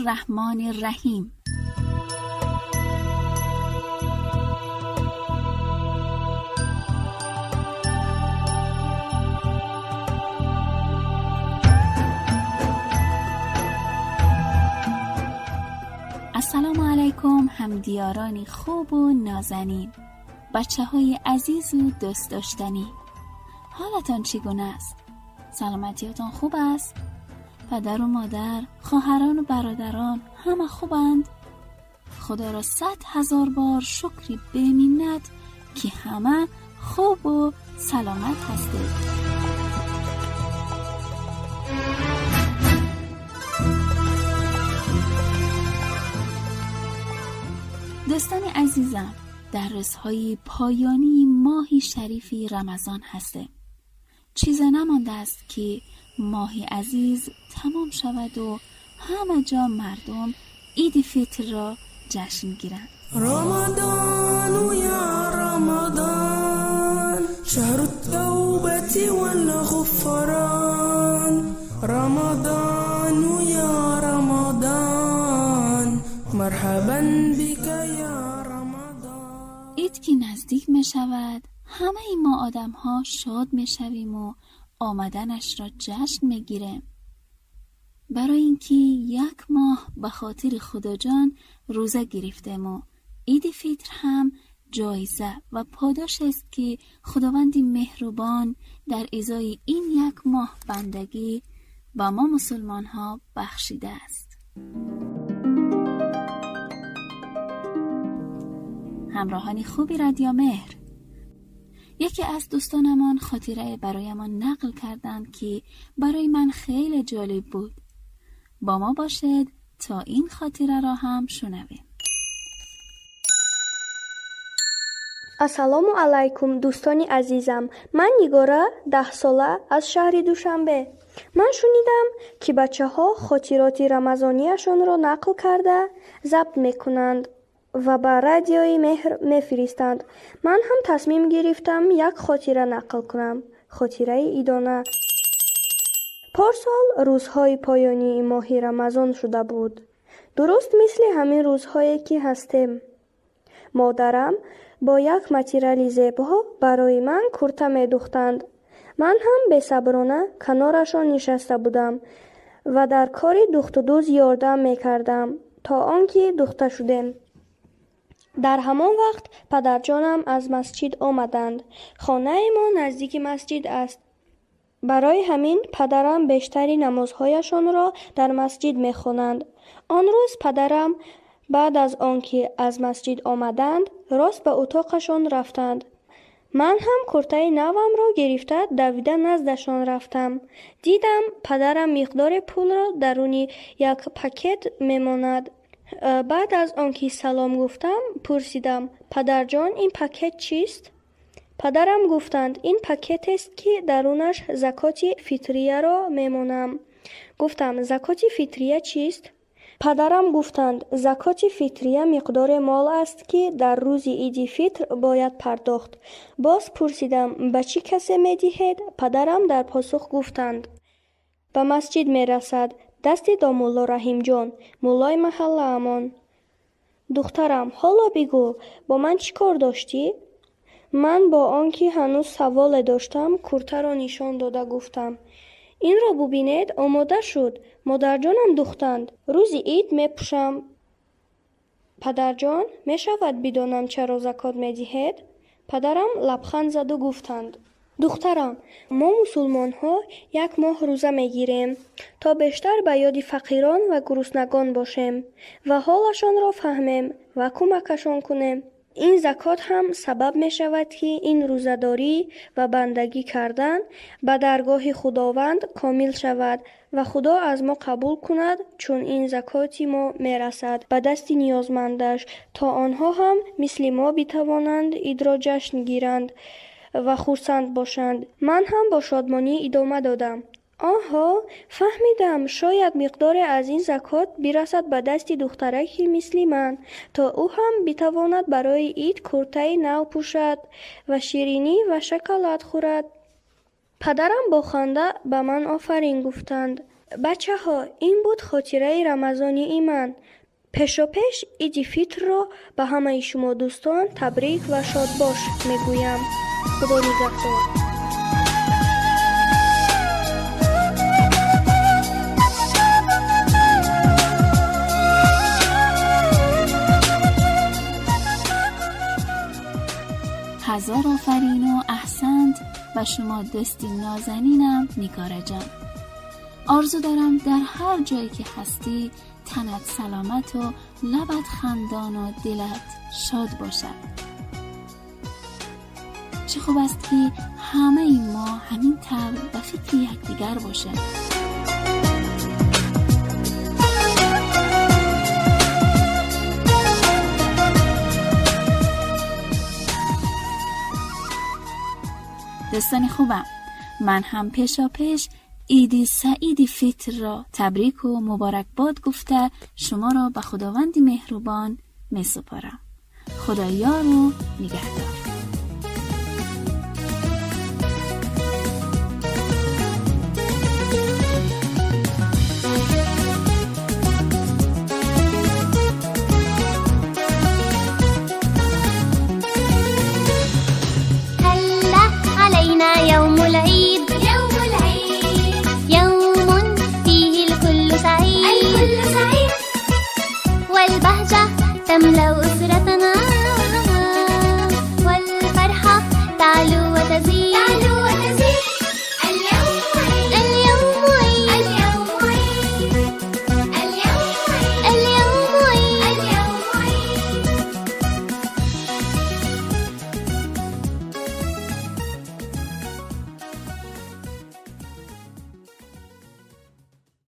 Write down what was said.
الرحمن الرحیم. السلام علیکم همدیارانی خوب و نازنین، بچه های عزیز و دوست داشتنی، حالتان چگونه است؟ سلامتیاتان خوب است؟ پدر و مادر، خواهران و برادران همه خوبند؟ خدا را 100,000 بار شکری به منت که همه خوب و سلامت هستید. دوستان عزیزم، درس‌های پایانی ماه شریفی رمضان هسته. چیز نمانده است که ماه عزیز تمام شود و همه جا مردم عید فطر را جشن گیرند. رمضان یا رمضان شهر التوبة والغفران، رمضان یا رمضان مرحبا بك یا رمضان. عید که نزدیک می شود همه ما آدم ها شاد می شویم و آمدنش را جشن می گیریم، برای اینکه 1 ماه به خاطر خدا جان روزه گرفتیم و عید فطر هم جایزه و پاداش است که خداوند مهربان در ازای این 1 ماه بندگی به ما مسلمان ها بخشیده است. همراهان خوبی رادیو مهر، یکی از دوستانمان خاطره برایمان نقل کردند که برای من خیلی جالب بود. با ما باشید تا این خاطره را هم شنویم. السلام علیکم دوستان عزیزم، من نگاره 10 ساله از شهر دوشنبه. من شنیدم که بچه ها خاطرات رمضانیشان را نقل کرده ضبط میکنند و به رادیوی مهر میفرستند. من هم تصمیم گرفتم 1 خاطره نقل کنم، خاطره عیدانه. پارسال روزهای پایانی ماه رمضان شده بود، درست مثل همین روزهایی که هستیم. مادرم با 1 متریال زیبا برای من کرته می دوختند. من هم بی‌صبرانه کنارشان نشسته بودم و در کار دوخت و دوز یاردم می کردم تا آنکه دوخته شدیم. در همان وقت پدرجانم از مسجد آمدند. خانه ما نزدیک مسجد است، برای همین پدرم بیشتری نمازهایشان را در مسجد می خوانند. آن روز پدرم بعد از آنکه از مسجد آمدند راست به اتاقشان رفتند. من هم کرته نوم را گرفته دویده نزدشان رفتم. دیدم پدرم مقدار پول را درون 1 پاکت میماند. بعد از آنکه سلام گفتم پرسیدم پدر جان این پاکت چیست؟ پدرم گفتند این پاکت است که درونش زکات فطریه را میمانم. گفتم زکات فطریه چیست؟ پدرم گفتند زکات فطریه مقدار مال است که در روز عید فطر باید پرداخت. باز پرسیدم به چه کسی میدهید؟ پدرم در پاسخ گفتند به مسجد میرسد، دست دا مولا رحیم جان، مولای محله امان. دخترم حالا بگو با من چی کار داشتی؟ من با آنکه هنوز سوال داشتم کرته را نشان داده گفتم این را ببینید آماده شد، مادر جانم دوختند، روز عید میپوشم. پدر جان میشود بدانم چرا زکات میدهید؟ پدرم لبخند زد و گفتند دخترم ما مسلمان ها 1 ماه روزه میگیریم تا بیشتر به یاد فقیران و گرسنگان باشیم و حالشان را فهمیم و کمکشان کنیم. این زکات هم سبب می شود که این روزه‌داری و بندگی کردن به درگاه خداوند کامل شود و خدا از ما قبول کند، چون این زکاتی ما می رسد به دست نیازمندش تا آنها هم مثل ما بتوانند عید را جشن گیرند و خرسند باشند. من هم با شادمانی ادامه دادم آها فهمیدم، شاید مقدار از این زکات برسد به دست دخترکی مثل من تا او هم بتواند برای عید کرته نو پوشد و شیرینی و شکلات خورد. پدرم با خنده به من آفرین گفتند. بچه ها، این بود خاطره رمضانی من. پیشا پیش عید فطر را به همه شما دوستان تبریک و شاد باش میگویم. خدا نگهدار. هزار آفرین و احسنت و شما دستی نازنینم نگاره جان. آرزو دارم در هر جایی که هستی تنت سلامت و لبت خندان و دلت شاد باشد. چه خوب است که همه ما همین طبع و فکر یکدیگر باشه. دوستان خوبم، من هم پیشا پیش عید سعید فطر را تبریک و مبارکباد گفته شما را به خداوند مهربان می سپارم. خدا یار و نگهدار.